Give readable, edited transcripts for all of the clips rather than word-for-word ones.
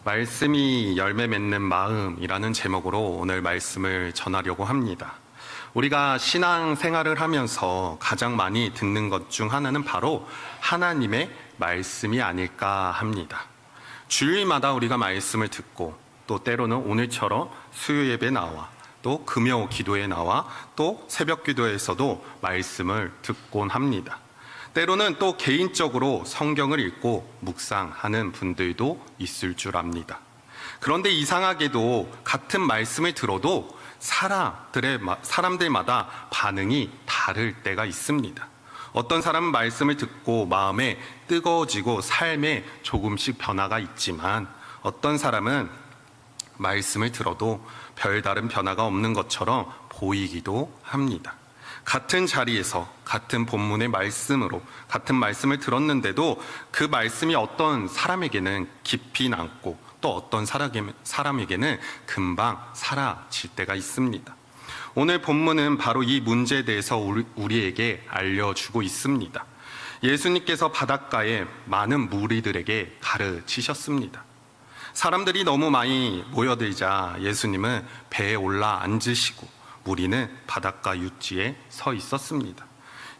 말씀이 열매 맺는 마음이라는 제목으로 오늘 말씀을 전하려고 합니다. 우리가 신앙 생활을 하면서 가장 많이 듣는 것 중 하나는 바로 하나님의 말씀이 아닐까 합니다. 주일마다 우리가 말씀을 듣고 또 때로는 오늘처럼 수요 예배 나와 또 금요 기도에 나와 또 새벽 기도에서도 말씀을 듣곤 합니다. 때로는 또 개인적으로 성경을 읽고 묵상하는 분들도 있을 줄 압니다. 그런데 이상하게도 같은 말씀을 들어도 사람들마다 반응이 다를 때가 있습니다. 어떤 사람은 말씀을 듣고 마음에 뜨거워지고 삶에 조금씩 변화가 있지만 어떤 사람은 말씀을 들어도 별다른 변화가 없는 것처럼 보이기도 합니다. 같은 자리에서 같은 본문의 말씀으로 같은 말씀을 들었는데도 그 말씀이 어떤 사람에게는 깊이 남고 또 어떤 사람에게는 금방 사라질 때가 있습니다. 오늘 본문은 바로 이 문제에 대해서 우리에게 알려주고 있습니다. 예수님께서 바닷가에 많은 무리들에게 가르치셨습니다. 사람들이 너무 많이 모여들자 예수님은 배에 올라 앉으시고 무리는 바닷가 육지에 서 있었습니다.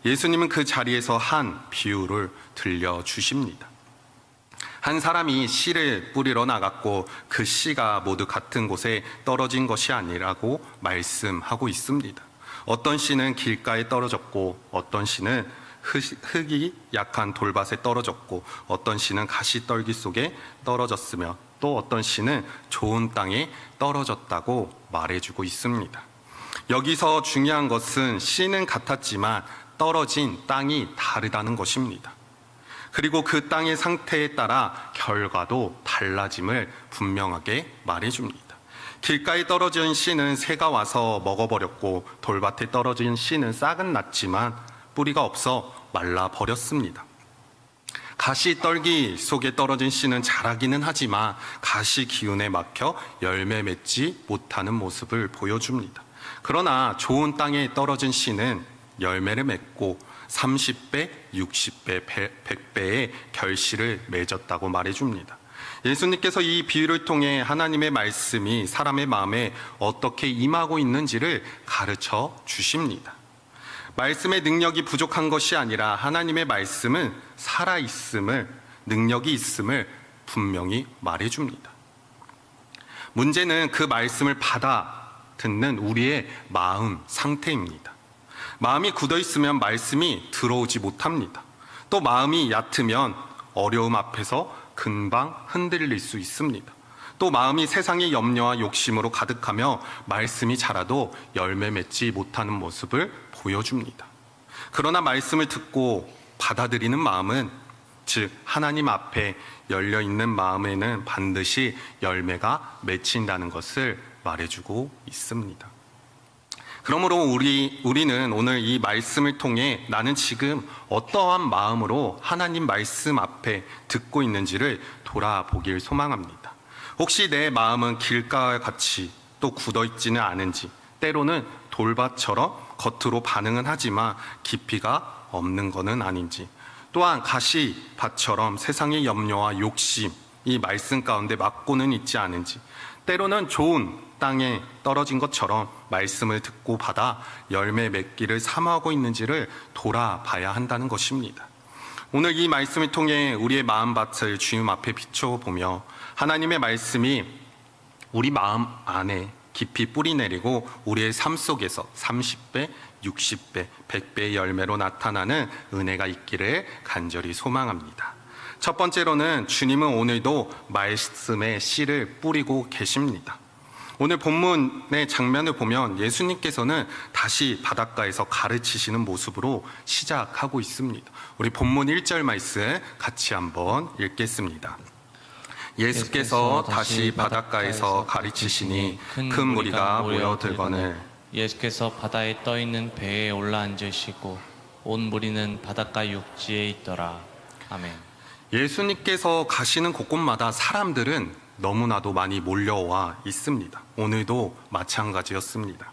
예수님은 그 자리에서 한 비유를 들려주십니다. 한 사람이 씨를 뿌리러 나갔고 그 씨가 모두 같은 곳에 떨어진 것이 아니라고 말씀하고 있습니다. 어떤 씨는 길가에 떨어졌고 어떤 씨는 흙이 약한 돌밭에 떨어졌고 어떤 씨는 가시떨기 속에 떨어졌으며 또 어떤 씨는 좋은 땅에 떨어졌다고 말해주고 있습니다. 여기서 중요한 것은 씨는 같았지만 떨어진 땅이 다르다는 것입니다. 그리고 그 땅의 상태에 따라 결과도 달라짐을 분명하게 말해줍니다. 길가에 떨어진 씨는 새가 와서 먹어버렸고 돌밭에 떨어진 씨는 싹은 났지만 뿌리가 없어 말라버렸습니다. 가시떨기 속에 떨어진 씨는 자라기는 하지만 가시 기운에 막혀 열매 맺지 못하는 모습을 보여줍니다. 그러나 좋은 땅에 떨어진 씨는 열매를 맺고 30배, 60배, 100배의 결실을 맺었다고 말해줍니다. 예수님께서 이 비유를 통해 하나님의 말씀이 사람의 마음에 어떻게 임하고 있는지를 가르쳐 주십니다. 말씀의 능력이 부족한 것이 아니라 하나님의 말씀은 살아있음을, 능력이 있음을 분명히 말해줍니다. 문제는 그 말씀을 받아 듣는 우리의 마음 상태입니다. 마음이 굳어 있으면 말씀이 들어오지 못합니다. 또 마음이 얕으면 어려움 앞에서 금방 흔들릴 수 있습니다. 또 마음이 세상의 염려와 욕심으로 가득하며 말씀이 자라도 열매 맺지 못하는 모습을 보여줍니다. 그러나 말씀을 듣고 받아들이는 마음은, 즉 하나님 앞에 열려있는 마음에는 반드시 열매가 맺힌다는 것을 말해주고 있습니다. 그러므로 우리는 오늘 이 말씀을 통해 나는 지금 어떠한 마음으로 하나님 말씀 앞에 듣고 있는지를 돌아보길 소망합니다. 혹시 내 마음은 길가와 같이 또 굳어있지는 않은지, 때로는 돌밭처럼 겉으로 반응은 하지만 깊이가 없는 것은 아닌지, 또한 가시밭처럼 세상의 염려와 욕심, 이 말씀 가운데 막고는 있지 않은지, 때로는 좋은 땅에 떨어진 것처럼 말씀을 듣고 받아 열매 맺기를 사모하고 있는지를 돌아봐야 한다는 것입니다. 오늘 이 말씀을 통해 우리의 마음밭을 주님 앞에 비춰보며 하나님의 말씀이 우리 마음 안에 깊이 뿌리 내리고 우리의 삶 속에서 30배, 60배, 100배의 열매로 나타나는 은혜가 있기를 간절히 소망합니다. 첫 번째로는 주님은 오늘도 말씀의 씨를 뿌리고 계십니다. 오늘 본문의 장면을 보면 예수님께서는 다시 바닷가에서 가르치시는 모습으로 시작하고 있습니다. 우리 본문 1절 말씀 같이 한번 읽겠습니다. 예수께서 다시 바닷가에서 가르치시니 큰 무리가 모여들거늘 예수께서 바다에 떠있는 배에 올라앉으시고 온 무리는 바닷가 육지에 있더라. 아멘. 예수님께서 가시는 곳곳마다 사람들은 너무나도 많이 몰려와 있습니다. 오늘도 마찬가지였습니다.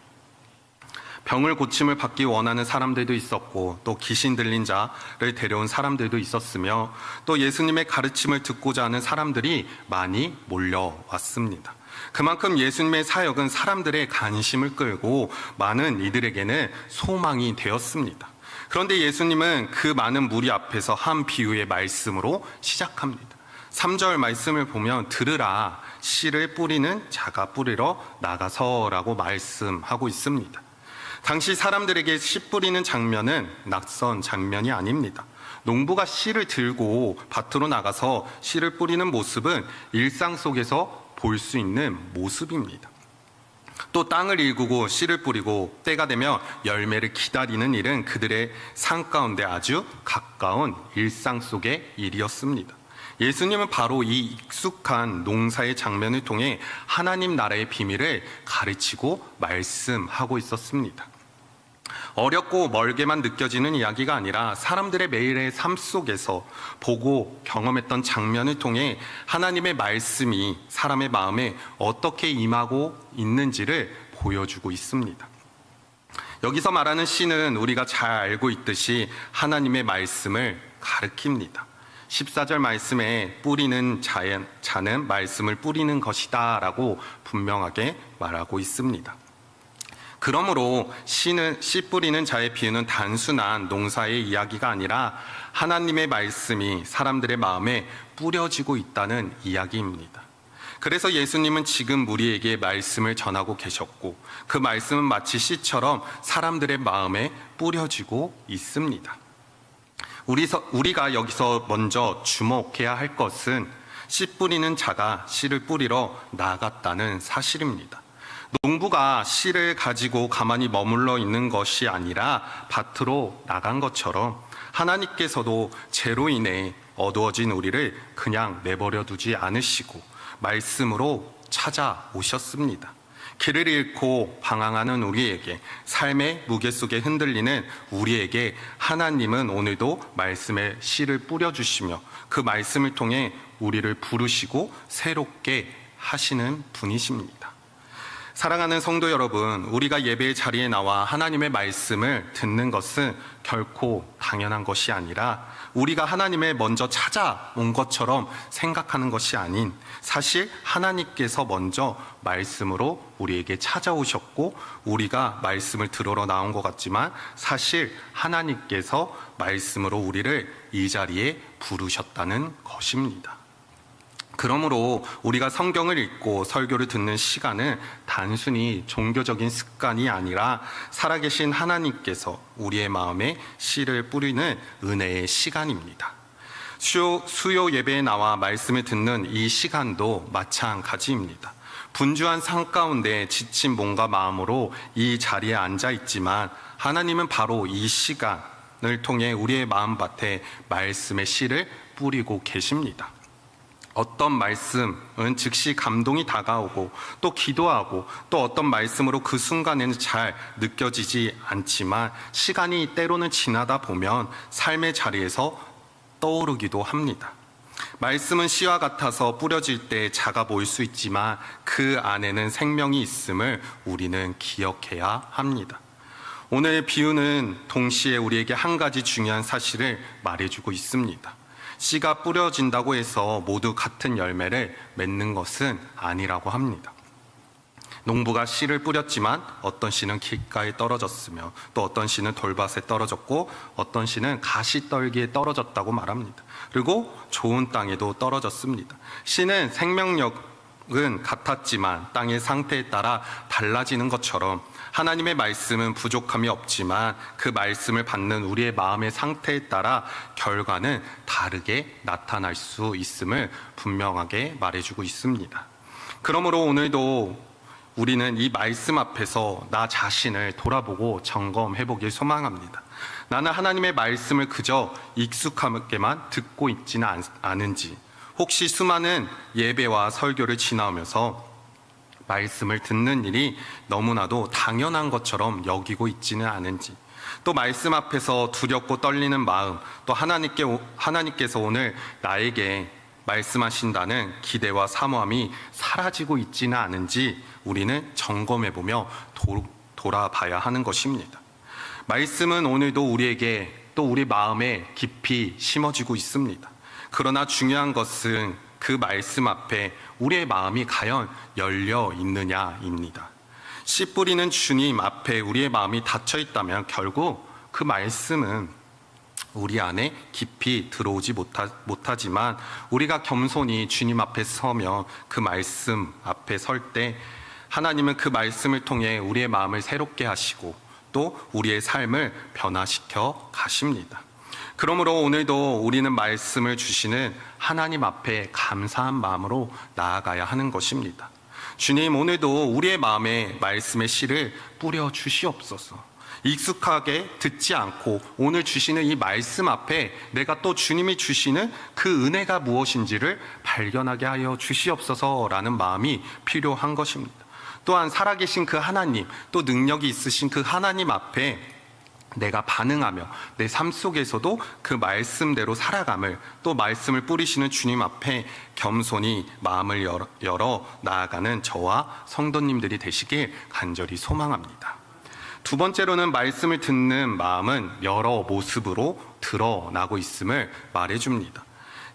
병을 고침을 받기 원하는 사람들도 있었고 또 귀신 들린 자를 데려온 사람들도 있었으며 또 예수님의 가르침을 듣고자 하는 사람들이 많이 몰려왔습니다. 그만큼 예수님의 사역은 사람들의 관심을 끌고 많은 이들에게는 소망이 되었습니다. 그런데 예수님은 그 많은 무리 앞에서 한 비유의 말씀으로 시작합니다. 3절 말씀을 보면 들으라 씨를 뿌리는 자가 뿌리러 나가서라고 말씀하고 있습니다. 당시 사람들에게 씨 뿌리는 장면은 낯선 장면이 아닙니다. 농부가 씨를 들고 밭으로 나가서 씨를 뿌리는 모습은 일상 속에서 볼 수 있는 모습입니다. 또 땅을 일구고 씨를 뿌리고 때가 되면 열매를 기다리는 일은 그들의 삶 가운데 아주 가까운 일상 속의 일이었습니다. 예수님은 바로 이 익숙한 농사의 장면을 통해 하나님 나라의 비밀을 가르치고 말씀하고 있었습니다. 어렵고 멀게만 느껴지는 이야기가 아니라 사람들의 매일의 삶 속에서 보고 경험했던 장면을 통해 하나님의 말씀이 사람의 마음에 어떻게 임하고 있는지를 보여주고 있습니다. 여기서 말하는 씨는 우리가 잘 알고 있듯이 하나님의 말씀을 가리킵니다. 14절 말씀에 뿌리는 자는 말씀을 뿌리는 것이다 라고 분명하게 말하고 있습니다. 그러므로 씨 뿌리는 자의 비유는 단순한 농사의 이야기가 아니라 하나님의 말씀이 사람들의 마음에 뿌려지고 있다는 이야기입니다. 그래서 예수님은 지금 우리에게 말씀을 전하고 계셨고 그 말씀은 마치 씨처럼 사람들의 마음에 뿌려지고 있습니다. 우리가 여기서 먼저 주목해야 할 것은 씨 뿌리는 자가 씨를 뿌리러 나갔다는 사실입니다. 농부가 씨를 가지고 가만히 머물러 있는 것이 아니라 밭으로 나간 것처럼 하나님께서도 죄로 인해 어두워진 우리를 그냥 내버려 두지 않으시고 말씀으로 찾아오셨습니다. 길을 잃고 방황하는 우리에게, 삶의 무게 속에 흔들리는 우리에게 하나님은 오늘도 말씀의 씨를 뿌려주시며 그 말씀을 통해 우리를 부르시고 새롭게 하시는 분이십니다. 사랑하는 성도 여러분, 우리가 예배의 자리에 나와 하나님의 말씀을 듣는 것은 결코 당연한 것이 아니라 우리가 하나님을 먼저 찾아온 것처럼 생각하는 것이 아닌 사실 하나님께서 먼저 말씀으로 우리에게 찾아오셨고 우리가 말씀을 들으러 나온 것 같지만 사실 하나님께서 말씀으로 우리를 이 자리에 부르셨다는 것입니다. 그러므로 우리가 성경을 읽고 설교를 듣는 시간은 단순히 종교적인 습관이 아니라 살아계신 하나님께서 우리의 마음에 씨를 뿌리는 은혜의 시간입니다. 수요 예배에 나와 말씀을 듣는 이 시간도 마찬가지입니다. 분주한 삶 가운데 지친 몸과 마음으로 이 자리에 앉아 있지만 하나님은 바로 이 시간을 통해 우리의 마음밭에 말씀의 씨를 뿌리고 계십니다. 어떤 말씀은 즉시 감동이 다가오고 또 기도하고 또 어떤 말씀으로 그 순간에는 잘 느껴지지 않지만 시간이 때로는 지나다 보면 삶의 자리에서 떠오르기도 합니다. 말씀은 씨와 같아서 뿌려질 때 작아 보일 수 있지만 그 안에는 생명이 있음을 우리는 기억해야 합니다. 오늘 비유는 동시에 우리에게 한 가지 중요한 사실을 말해주고 있습니다. 씨가 뿌려진다고 해서 모두 같은 열매를 맺는 것은 아니라고 합니다. 농부가 씨를 뿌렸지만 어떤 씨는 길가에 떨어졌으며 또 어떤 씨는 돌밭에 떨어졌고 어떤 씨는 가시떨기에 떨어졌다고 말합니다. 그리고 좋은 땅에도 떨어졌습니다. 씨는 생명력은 같았지만 땅의 상태에 따라 달라지는 것처럼 하나님의 말씀은 부족함이 없지만 그 말씀을 받는 우리의 마음의 상태에 따라 결과는 다르게 나타날 수 있음을 분명하게 말해주고 있습니다. 그러므로 오늘도 우리는 이 말씀 앞에서 나 자신을 돌아보고 점검해보길 소망합니다. 나는 하나님의 말씀을 그저 익숙하게만 듣고 있지는 않은지, 혹시 수많은 예배와 설교를 지나오면서 말씀을 듣는 일이 너무나도 당연한 것처럼 여기고 있지는 않은지, 또 말씀 앞에서 두렵고 떨리는 마음, 또 하나님께서 오늘 나에게 말씀하신다는 기대와 사모함이 사라지고 있지는 않은지 우리는 점검해보며 돌아봐야 하는 것입니다. 말씀은 오늘도 우리에게 또 우리 마음에 깊이 심어지고 있습니다. 그러나 중요한 것은 그 말씀 앞에 우리의 마음이 과연 열려 있느냐입니다. 씨 뿌리는 주님 앞에 우리의 마음이 닫혀 있다면 결국 그 말씀은 우리 안에 깊이 들어오지 못하지만 우리가 겸손히 주님 앞에 서며 그 말씀 앞에 설 때 하나님은 그 말씀을 통해 우리의 마음을 새롭게 하시고 또 우리의 삶을 변화시켜 가십니다. 그러므로 오늘도 우리는 말씀을 주시는 하나님 앞에 감사한 마음으로 나아가야 하는 것입니다. 주님, 오늘도 우리의 마음에 말씀의 씨를 뿌려 주시옵소서. 익숙하게 듣지 않고 오늘 주시는 이 말씀 앞에 내가 또 주님이 주시는 그 은혜가 무엇인지를 발견하게 하여 주시옵소서라는 마음이 필요한 것입니다. 또한 살아계신 그 하나님, 또 능력이 있으신 그 하나님 앞에 내가 반응하며 내 삶 속에서도 그 말씀대로 살아감을, 또 말씀을 뿌리시는 주님 앞에 겸손히 마음을 열어 나아가는 저와 성도님들이 되시길 간절히 소망합니다. 두 번째로는 말씀을 듣는 마음은 여러 모습으로 드러나고 있음을 말해줍니다.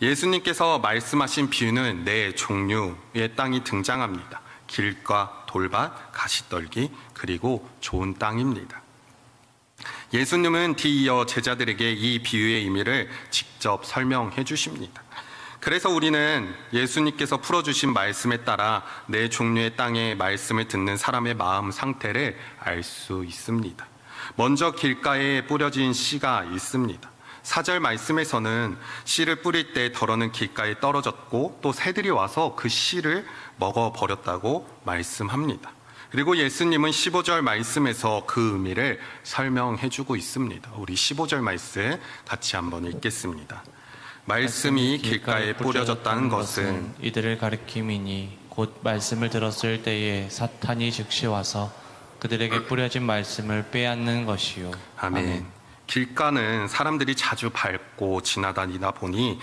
예수님께서 말씀하신 비유는 네 종류의 땅이 등장합니다. 길과 돌밭, 가시떨기, 그리고 좋은 땅입니다. 예수님은 뒤이어 제자들에게 이 비유의 의미를 직접 설명해 주십니다. 그래서 우리는 예수님께서 풀어주신 말씀에 따라 네 종류의 땅의 말씀을 듣는 사람의 마음 상태를 알 수 있습니다. 먼저 길가에 뿌려진 씨가 있습니다. 4절 말씀에서는 씨를 뿌릴 때 덜어는 길가에 떨어졌고 또 새들이 와서 그 씨를 먹어버렸다고 말씀합니다. 그리고 예수님은 15절 말씀에서 그 의미를 설명해 주고 있습니다. 우리 15절 말씀 같이 한번 읽겠습니다. 말씀이 길가에 뿌려졌다는 것은 이들을 가리킴이니 곧 말씀을 들었을 때에 사탄이 즉시 와서 그들에게 뿌려진 말씀을 빼앗는 것이요. 아멘. 길가는 사람들이 자주 밟고 지나다니다 보니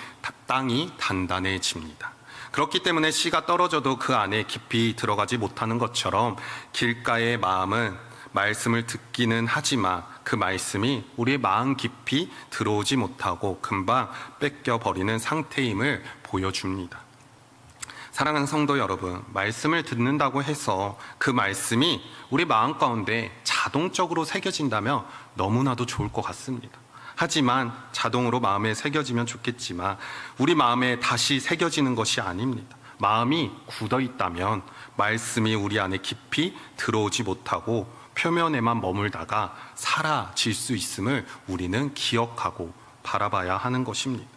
땅이 단단해집니다. 그렇기 때문에 씨가 떨어져도 그 안에 깊이 들어가지 못하는 것처럼 길가의 마음은 말씀을 듣기는 하지만 그 말씀이 우리의 마음 깊이 들어오지 못하고 금방 뺏겨버리는 상태임을 보여줍니다. 사랑하는 성도 여러분, 말씀을 듣는다고 해서 그 말씀이 우리 마음 가운데 자동적으로 새겨진다면 너무나도 좋을 것 같습니다. 하지만 자동으로 마음에 새겨지면 좋겠지만 우리 마음에 다시 새겨지는 것이 아닙니다. 마음이 굳어 있다면 말씀이 우리 안에 깊이 들어오지 못하고 표면에만 머물다가 사라질 수 있음을 우리는 기억하고 바라봐야 하는 것입니다.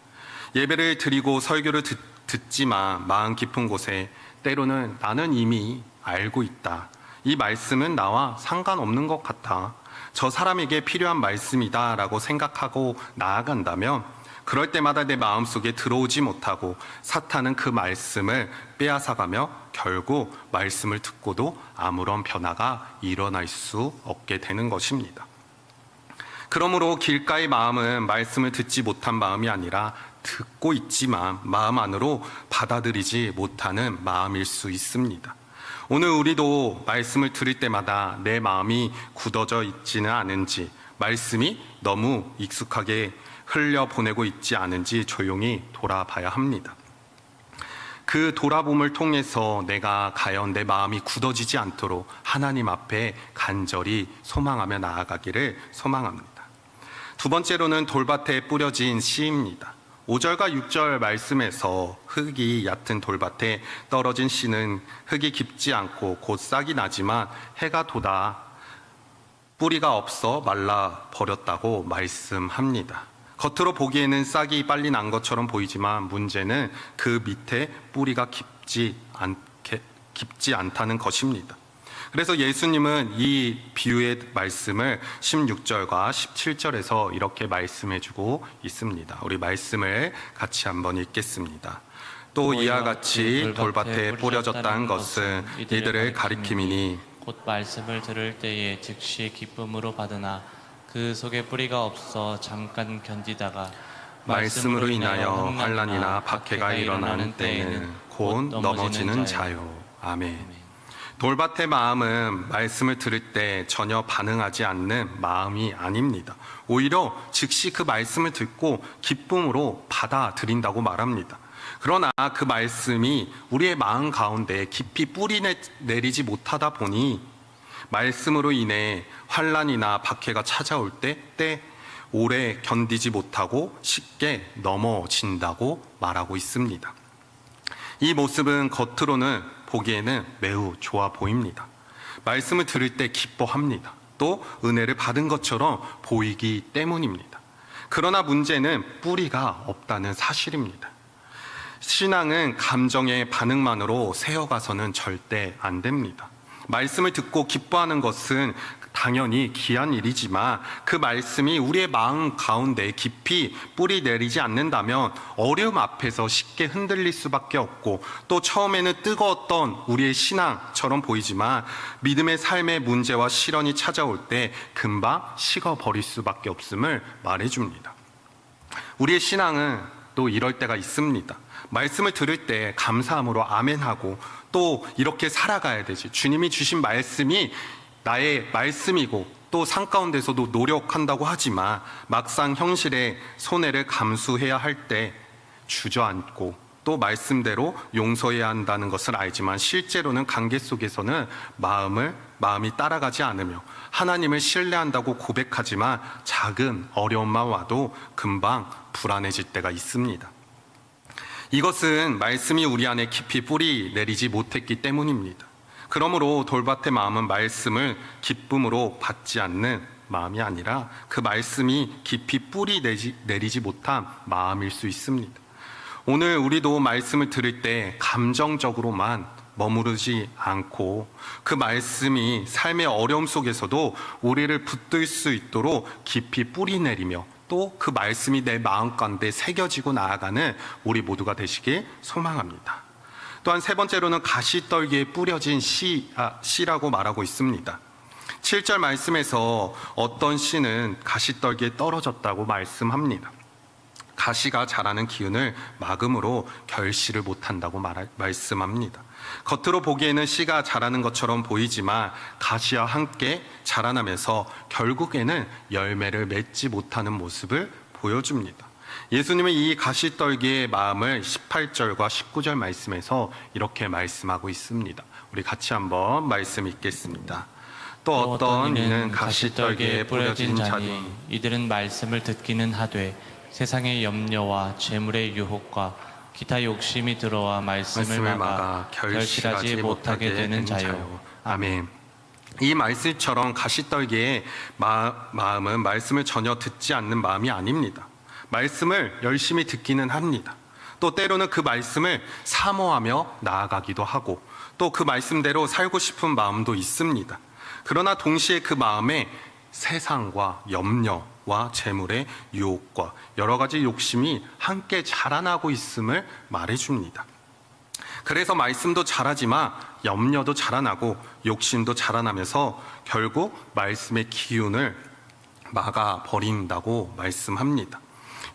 예배를 드리고 설교를 듣지만 마음 깊은 곳에 때로는 나는 이미 알고 있다. 이 말씀은 나와 상관없는 것 같아. 저 사람에게 필요한 말씀이다 라고 생각하고 나아간다면 그럴 때마다 내 마음속에 들어오지 못하고 사탄은 그 말씀을 빼앗아가며 결국 말씀을 듣고도 아무런 변화가 일어날 수 없게 되는 것입니다. 그러므로 길가의 마음은 말씀을 듣지 못한 마음이 아니라 듣고 있지만 마음 안으로 받아들이지 못하는 마음일 수 있습니다. 오늘 우리도 말씀을 들을 때마다 내 마음이 굳어져 있지는 않은지, 말씀이 너무 익숙하게 흘려보내고 있지 않은지 조용히 돌아봐야 합니다. 그 돌아봄을 통해서 내가 과연 내 마음이 굳어지지 않도록 하나님 앞에 간절히 소망하며 나아가기를 소망합니다. 두 번째로는 돌밭에 뿌려진 씨입니다. 5절과 6절 말씀에서 흙이 얕은 돌밭에 떨어진 씨는 흙이 깊지 않고 곧 싹이 나지만 해가 돋아 뿌리가 없어 말라 버렸다고 말씀합니다. 겉으로 보기에는 싹이 빨리 난 것처럼 보이지만 문제는 그 밑에 뿌리가 깊지 않다는 것입니다. 그래서 예수님은 이 비유의 말씀을 16절과 17절에서 이렇게 말씀해주고 있습니다. 우리 말씀을 같이 한번 읽겠습니다. 또 이와 같이 돌밭에 뿌려졌다는 것은 이들을 가리킴이니 곧 말씀을 들을 때에 즉시 기쁨으로 받으나 그 속에 뿌리가 없어 잠깐 견디다가 말씀으로 인하여 환난이나 박해가 일어나는 때에는 곧 넘어지는 자요. 아멘. 돌밭의 마음은 말씀을 들을 때 전혀 반응하지 않는 마음이 아닙니다. 오히려 즉시 그 말씀을 듣고 기쁨으로 받아들인다고 말합니다. 그러나 그 말씀이 우리의 마음 가운데 깊이 뿌리 내리지 못하다 보니 말씀으로 인해 환난이나 박해가 찾아올 때 오래 견디지 못하고 쉽게 넘어진다고 말하고 있습니다. 이 모습은 겉으로는 보기에는 매우 좋아 보입니다. 말씀을 들을 때 기뻐합니다. 또 은혜를 받은 것처럼 보이기 때문입니다. 그러나 문제는 뿌리가 없다는 사실입니다. 신앙은 감정의 반응만으로 세어가서는 절대 안 됩니다. 말씀을 듣고 기뻐하는 것은 당연히 귀한 일이지만 그 말씀이 우리의 마음 가운데 깊이 뿌리 내리지 않는다면 어려움 앞에서 쉽게 흔들릴 수밖에 없고, 또 처음에는 뜨거웠던 우리의 신앙처럼 보이지만 믿음의 삶의 문제와 시련이 찾아올 때 금방 식어버릴 수밖에 없음을 말해줍니다. 우리의 신앙은 또 이럴 때가 있습니다. 말씀을 들을 때 감사함으로 아멘하고 또 이렇게 살아가야 되지, 주님이 주신 말씀이 나의 말씀이고 또 산 가운데서도 노력한다고 하지만 막상 현실에 손해를 감수해야 할 때 주저앉고 또 말씀대로 용서해야 한다는 것을 알지만 실제로는 관계 속에서는 마음이 따라가지 않으며 하나님을 신뢰한다고 고백하지만 작은 어려움만 와도 금방 불안해질 때가 있습니다. 이것은 말씀이 우리 안에 깊이 뿌리 내리지 못했기 때문입니다. 그러므로 돌밭의 마음은 말씀을 기쁨으로 받지 않는 마음이 아니라 그 말씀이 깊이 뿌리 내리지 못한 마음일 수 있습니다. 오늘 우리도 말씀을 들을 때 감정적으로만 머무르지 않고 그 말씀이 삶의 어려움 속에서도 우리를 붙들 수 있도록 깊이 뿌리 내리며 또 그 말씀이 내 마음 가운데 새겨지고 나아가는 우리 모두가 되시길 소망합니다. 또한 세 번째로는 가시떨기에 뿌려진 씨라고 말하고 있습니다. 7절 말씀에서 어떤 씨는 가시떨기에 떨어졌다고 말씀합니다. 가시가 자라는 기운을 막음으로 결실을 못한다고 말씀합니다. 겉으로 보기에는 씨가 자라는 것처럼 보이지만 가시와 함께 자라나면서 결국에는 열매를 맺지 못하는 모습을 보여줍니다. 예수님은 이 가시떨기의 마음을 18절과 19절 말씀에서 이렇게 말씀하고 있습니다. 우리 같이 한번 말씀 읽겠습니다. 또 어떤 이는 가시떨기에 뿌려진 자니 이들은 말씀을 듣기는 하되 세상의 염려와 재물의 유혹과 기타 욕심이 들어와 말씀을 막아 결실하지 못하게 되는 자요. 아멘. 이 말씀처럼 가시떨기의 마음은 말씀을 전혀 듣지 않는 마음이 아닙니다. 말씀을 열심히 듣기는 합니다. 또 때로는 그 말씀을 사모하며 나아가기도 하고 또 그 말씀대로 살고 싶은 마음도 있습니다. 그러나 동시에 그 마음에 세상과 염려와 재물의 유혹과 여러 가지 욕심이 함께 자라나고 있음을 말해줍니다. 그래서 말씀도 자라지만 염려도 자라나고 욕심도 자라나면서 결국 말씀의 기운을 막아버린다고 말씀합니다.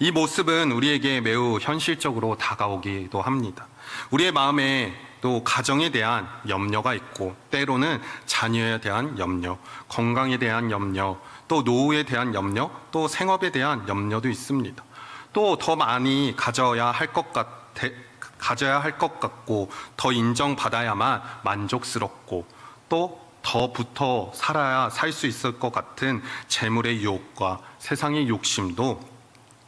이 모습은 우리에게 매우 현실적으로 다가오기도 합니다. 우리의 마음에 또 가정에 대한 염려가 있고 때로는 자녀에 대한 염려, 건강에 대한 염려, 또 노후에 대한 염려, 또 생업에 대한 염려도 있습니다. 또 더 많이 가져야 할 것 같고 더 인정받아야만 만족스럽고 또 더 붙어 살아야 살 수 있을 것 같은 재물의 유혹과 세상의 욕심도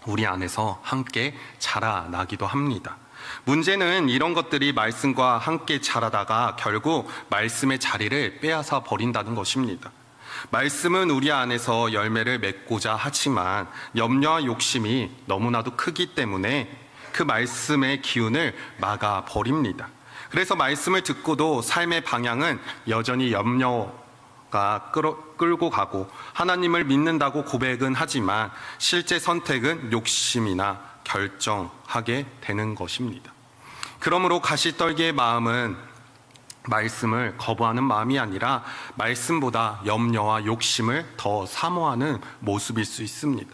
우리 안에서 함께 자라나기도 합니다. 문제는 이런 것들이 말씀과 함께 자라다가 결국 말씀의 자리를 빼앗아 버린다는 것입니다. 말씀은 우리 안에서 열매를 맺고자 하지만 염려와 욕심이 너무나도 크기 때문에 그 말씀의 기운을 막아 버립니다. 그래서 말씀을 듣고도 삶의 방향은 여전히 염려가 끌고 가고 하나님을 믿는다고 고백은 하지만 실제 선택은 욕심이나 결정하게 되는 것입니다. 그러므로 가시떨기의 마음은 말씀을 거부하는 마음이 아니라 말씀보다 염려와 욕심을 더 사모하는 모습일 수 있습니다.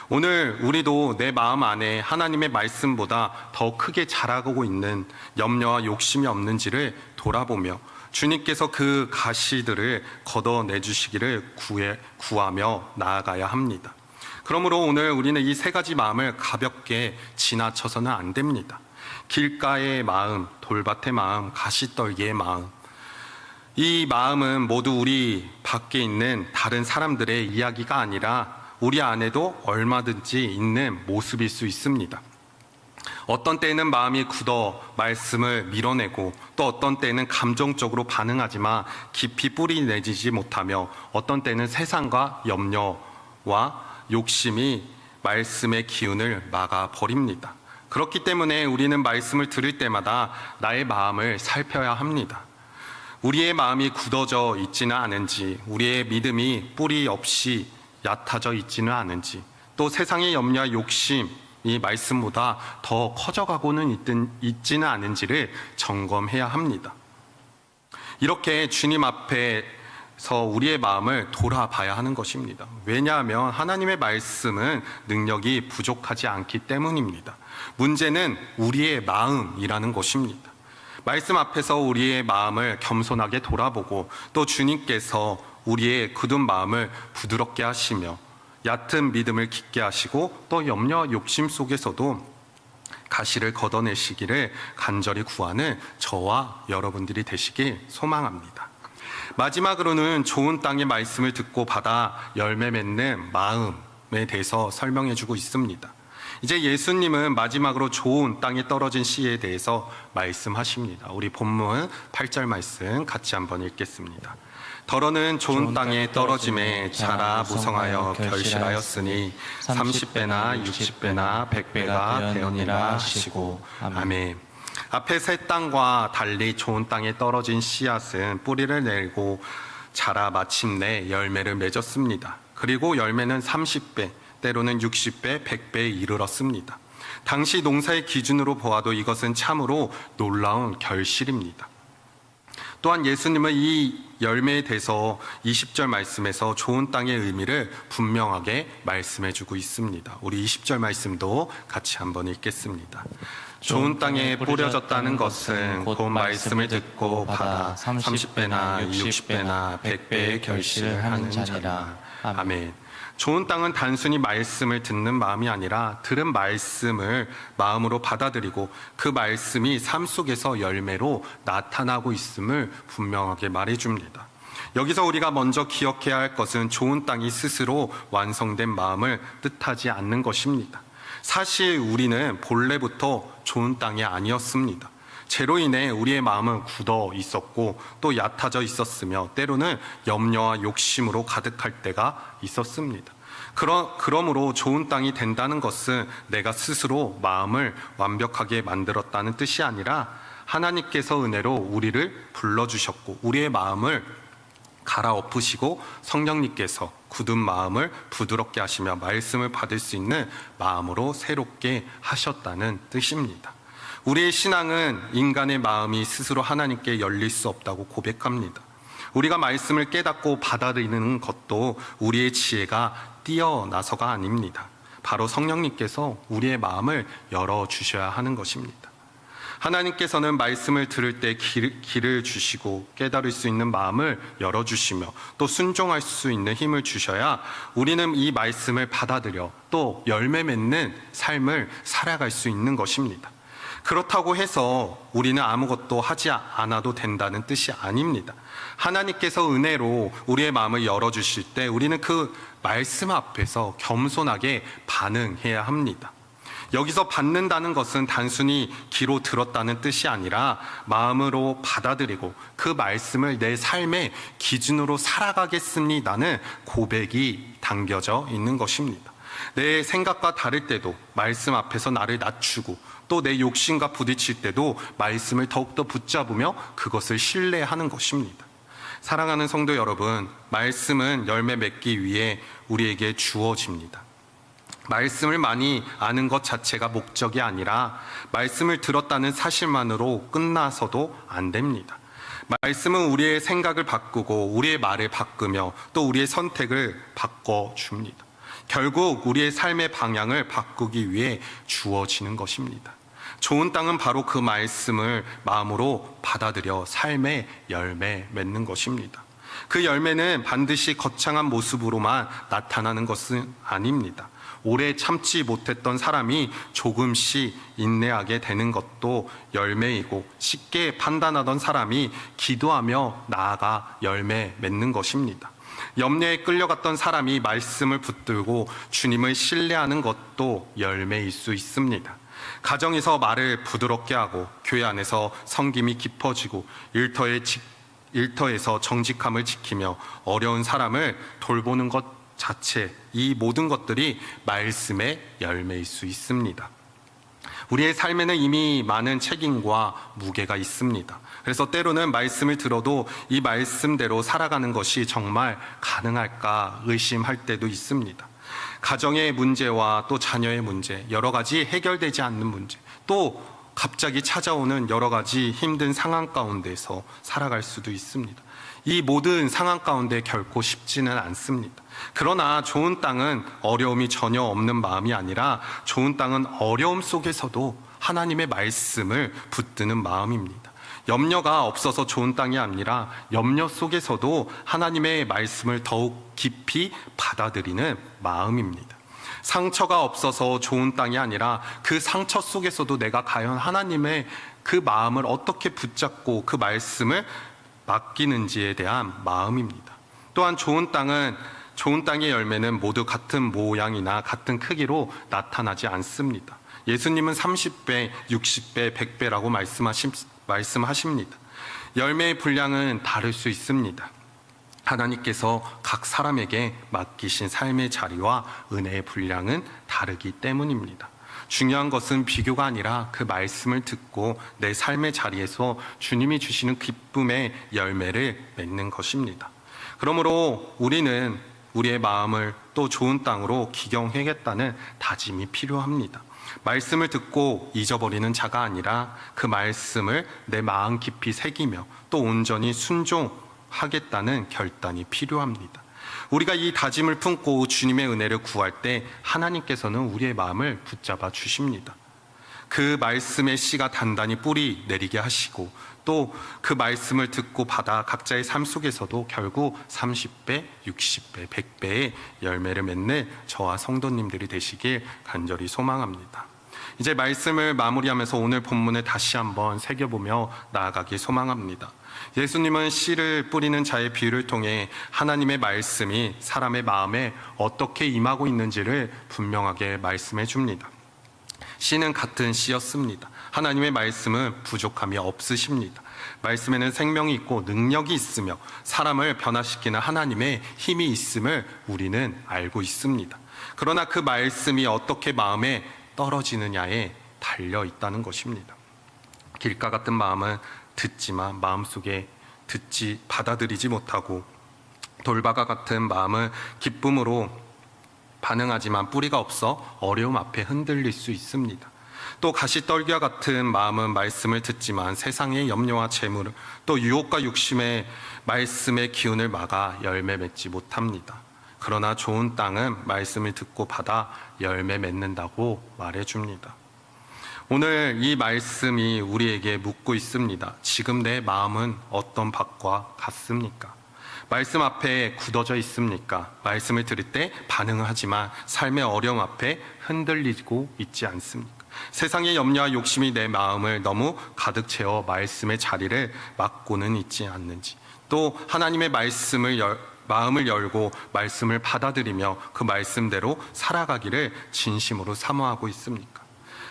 오늘 우리도 내 마음 안에 하나님의 말씀보다 더 크게 자라고 있는 염려와 욕심이 없는지를 돌아보며 주님께서 그 가시들을 걷어내 주시기를 구하며 나아가야 합니다. 그러므로 오늘 우리는 이 세 가지 마음을 가볍게 지나쳐서는 안 됩니다. 길가의 마음, 돌밭의 마음, 가시떨기의 마음. 이 마음은 모두 우리 밖에 있는 다른 사람들의 이야기가 아니라 우리 안에도 얼마든지 있는 모습일 수 있습니다. 어떤 때는 마음이 굳어 말씀을 밀어내고 또 어떤 때는 감정적으로 반응하지만 깊이 뿌리 내지지 못하며 어떤 때는 세상과 염려와 욕심이 말씀의 기운을 막아버립니다. 그렇기 때문에 우리는 말씀을 들을 때마다 나의 마음을 살펴야 합니다. 우리의 마음이 굳어져 있지는 않은지, 우리의 믿음이 뿌리 없이 얕아져 있지는 않은지, 또 세상의 염려와 욕심, 이 말씀보다 더 커져가고는 있지는 않은지를 점검해야 합니다. 이렇게 주님 앞에서 우리의 마음을 돌아봐야 하는 것입니다. 왜냐하면 하나님의 말씀은 능력이 부족하지 않기 때문입니다. 문제는 우리의 마음이라는 것입니다. 말씀 앞에서 우리의 마음을 겸손하게 돌아보고 또 주님께서 우리의 굳은 마음을 부드럽게 하시며 얕은 믿음을 깊게 하시고 또 염려와 욕심 속에서도 가시를 걷어내시기를 간절히 구하는 저와 여러분들이 되시길 소망합니다. 마지막으로는 좋은 땅의 말씀을 듣고 받아 열매 맺는 마음에 대해서 설명해 주고 있습니다. 이제 예수님은 마지막으로 좋은 땅에 떨어진 씨에 대해서 말씀하십니다. 우리 본문 8절 말씀 같이 한번 읽겠습니다. 더러는 좋은 땅에 떨어짐에 자라 무성하여 결실하였으니 30배나 60배나 100배가 되었느니라 하시고 아멘. 앞에 새 땅과 달리 좋은 땅에 떨어진 씨앗은 뿌리를 내고 자라 마침내 열매를 맺었습니다. 그리고 열매는 30배, 때로는 60배, 100배에 이르렀습니다. 당시 농사의 기준으로 보아도 이것은 참으로 놀라운 결실입니다. 또한 예수님은 이 열매에 대해서 20절 말씀에서 좋은 땅의 의미를 분명하게 말씀해 주고 있습니다. 우리 20절 말씀도 같이 한번 읽겠습니다. 좋은 땅에 뿌려졌다는 것은 곧 말씀을 듣고 받아 30배나 60배나 100배의 결실을 하는 자니라. 아멘. 좋은 땅은 단순히 말씀을 듣는 마음이 아니라 들은 말씀을 마음으로 받아들이고 그 말씀이 삶 속에서 열매로 나타나고 있음을 분명하게 말해줍니다. 여기서 우리가 먼저 기억해야 할 것은 좋은 땅이 스스로 완성된 마음을 뜻하지 않는 것입니다. 사실 우리는 본래부터 좋은 땅이 아니었습니다. 죄로 인해 우리의 마음은 굳어 있었고 또 얕아져 있었으며 때로는 염려와 욕심으로 가득할 때가 있었습니다. 그러므로 좋은 땅이 된다는 것은 내가 스스로 마음을 완벽하게 만들었다는 뜻이 아니라 하나님께서 은혜로 우리를 불러주셨고 우리의 마음을 갈아엎으시고 성령님께서 굳은 마음을 부드럽게 하시며 말씀을 받을 수 있는 마음으로 새롭게 하셨다는 뜻입니다. 우리의 신앙은 인간의 마음이 스스로 하나님께 열릴 수 없다고 고백합니다. 우리가 말씀을 깨닫고 받아들이는 것도 우리의 지혜가 뛰어나서가 아닙니다. 바로 성령님께서 우리의 마음을 열어주셔야 하는 것입니다. 하나님께서는 말씀을 들을 때 길을 주시고 깨달을 수 있는 마음을 열어주시며 또 순종할 수 있는 힘을 주셔야 우리는 이 말씀을 받아들여 또 열매 맺는 삶을 살아갈 수 있는 것입니다. 그렇다고 해서 우리는 아무것도 하지 않아도 된다는 뜻이 아닙니다. 하나님께서 은혜로 우리의 마음을 열어주실 때 우리는 그 말씀 앞에서 겸손하게 반응해야 합니다. 여기서 받는다는 것은 단순히 귀로 들었다는 뜻이 아니라 마음으로 받아들이고 그 말씀을 내 삶의 기준으로 살아가겠습니다는 고백이 담겨져 있는 것입니다. 내 생각과 다를 때도 말씀 앞에서 나를 낮추고 또 내 욕심과 부딪힐 때도 말씀을 더욱더 붙잡으며 그것을 신뢰하는 것입니다. 사랑하는 성도 여러분, 말씀은 열매 맺기 위해 우리에게 주어집니다. 말씀을 많이 아는 것 자체가 목적이 아니라 말씀을 들었다는 사실만으로 끝나서도 안 됩니다. 말씀은 우리의 생각을 바꾸고 우리의 말을 바꾸며 또 우리의 선택을 바꿔줍니다. 결국 우리의 삶의 방향을 바꾸기 위해 주어지는 것입니다. 좋은 땅은 바로 그 말씀을 마음으로 받아들여 삶의 열매 맺는 것입니다. 그 열매는 반드시 거창한 모습으로만 나타나는 것은 아닙니다. 오래 참지 못했던 사람이 조금씩 인내하게 되는 것도 열매이고, 쉽게 판단하던 사람이 기도하며 나아가 열매 맺는 것입니다. 염려에 끌려갔던 사람이 말씀을 붙들고 주님을 신뢰하는 것도 열매일 수 있습니다. 가정에서 말을 부드럽게 하고, 교회 안에서 섬김이 깊어지고, 일터에서 정직함을 지키며 어려운 사람을 돌보는 것 자체, 이 모든 것들이 말씀의 열매일 수 있습니다. 우리의 삶에는 이미 많은 책임과 무게가 있습니다. 그래서 때로는 말씀을 들어도 이 말씀대로 살아가는 것이 정말 가능할까 의심할 때도 있습니다. 가정의 문제와 또 자녀의 문제, 여러 가지 해결되지 않는 문제, 또 갑자기 찾아오는 여러 가지 힘든 상황 가운데서 살아갈 수도 있습니다. 이 모든 상황 가운데 결코 쉽지는 않습니다. 그러나 좋은 땅은 어려움이 전혀 없는 마음이 아니라, 좋은 땅은 어려움 속에서도 하나님의 말씀을 붙드는 마음입니다. 염려가 없어서 좋은 땅이 아니라, 염려 속에서도 하나님의 말씀을 더욱 깊이 받아들이는 마음입니다. 상처가 없어서 좋은 땅이 아니라, 그 상처 속에서도 내가 과연 하나님의 그 마음을 어떻게 붙잡고 그 말씀을 맡기는지에 대한 마음입니다. 또한 좋은 땅의 열매는 모두 같은 모양이나 같은 크기로 나타나지 않습니다. 예수님은 30배, 60배, 100배라고 말씀하십니다. 열매의 분량은 다를 수 있습니다. 하나님께서 각 사람에게 맡기신 삶의 자리와 은혜의 분량은 다르기 때문입니다. 중요한 것은 비교가 아니라 그 말씀을 듣고 내 삶의 자리에서 주님이 주시는 기쁨의 열매를 맺는 것입니다. 그러므로 우리는 우리의 마음을 또 좋은 땅으로 기경해야겠다는 다짐이 필요합니다. 말씀을 듣고 잊어버리는 자가 아니라, 그 말씀을 내 마음 깊이 새기며 또 온전히 순종하겠다는 결단이 필요합니다. 우리가 이 다짐을 품고 주님의 은혜를 구할 때 하나님께서는 우리의 마음을 붙잡아 주십니다. 그 말씀의 씨가 단단히 뿌리 내리게 하시고, 또 그 말씀을 듣고 받아 각자의 삶 속에서도 결국 30배, 60배, 100배의 열매를 맺는 저와 성도님들이 되시길 간절히 소망합니다. 이제 말씀을 마무리하면서 오늘 본문을 다시 한번 새겨보며 나아가길 소망합니다. 예수님은 씨를 뿌리는 자의 비유를 통해 하나님의 말씀이 사람의 마음에 어떻게 임하고 있는지를 분명하게 말씀해 줍니다. 씨는 같은 씨였습니다. 하나님의 말씀은 부족함이 없으십니다. 말씀에는 생명이 있고 능력이 있으며 사람을 변화시키는 하나님의 힘이 있음을 우리는 알고 있습니다. 그러나 그 말씀이 어떻게 마음에 떨어지느냐에 달려 있다는 것입니다. 길가 같은 마음은 듣지만 마음속에 받아들이지 못하고, 돌바가 같은 마음은 기쁨으로 반응하지만 뿌리가 없어 어려움 앞에 흔들릴 수 있습니다. 또 가시떨기와 같은 마음은 말씀을 듣지만 세상의 염려와 재물, 또 유혹과 욕심의 말씀의 기운을 막아 열매 맺지 못합니다. 그러나 좋은 땅은 말씀을 듣고 받아 열매 맺는다고 말해줍니다. 오늘 이 말씀이 우리에게 묻고 있습니다. 지금 내 마음은 어떤 밭과 같습니까? 말씀 앞에 굳어져 있습니까? 말씀을 들을 때 반응을 하지만 삶의 어려움 앞에 흔들리고 있지 않습니까? 세상의 염려와 욕심이 내 마음을 너무 가득 채워 말씀의 자리를 막고는 있지 않는지, 또 하나님의 마음을 열고 말씀을 받아들이며 그 말씀대로 살아가기를 진심으로 사모하고 있습니까?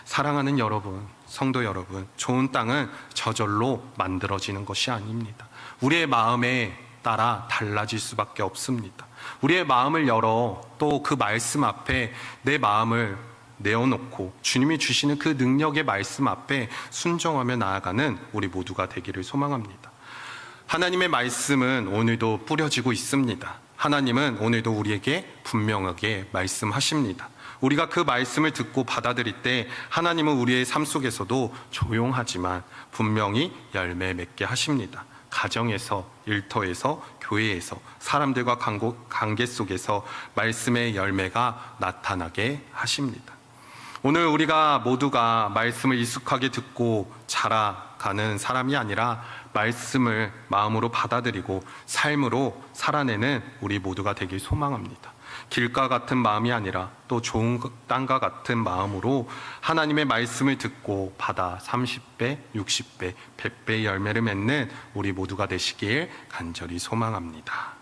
사랑하는 여러분, 성도 여러분, 좋은 땅은 저절로 만들어지는 것이 아닙니다. 우리의 마음에 따라 달라질 수밖에 없습니다. 우리의 마음을 열어 또 그 말씀 앞에 내 마음을 내어놓고 주님이 주시는 그 능력의 말씀 앞에 순종하며 나아가는 우리 모두가 되기를 소망합니다. 하나님의 말씀은 오늘도 뿌려지고 있습니다. 하나님은 오늘도 우리에게 분명하게 말씀하십니다. 우리가 그 말씀을 듣고 받아들일 때 하나님은 우리의 삶 속에서도 조용하지만 분명히 열매 맺게 하십니다. 가정에서, 일터에서, 교회에서, 사람들과 관계 속에서 말씀의 열매가 나타나게 하십니다. 오늘 우리가 모두가 말씀을 익숙하게 듣고 자라가는 사람이 아니라 말씀을 마음으로 받아들이고 삶으로 살아내는 우리 모두가 되길 소망합니다. 길가 같은 마음이 아니라 또 좋은 땅과 같은 마음으로 하나님의 말씀을 듣고 받아 30배, 60배, 100배의 열매를 맺는 우리 모두가 되시길 간절히 소망합니다.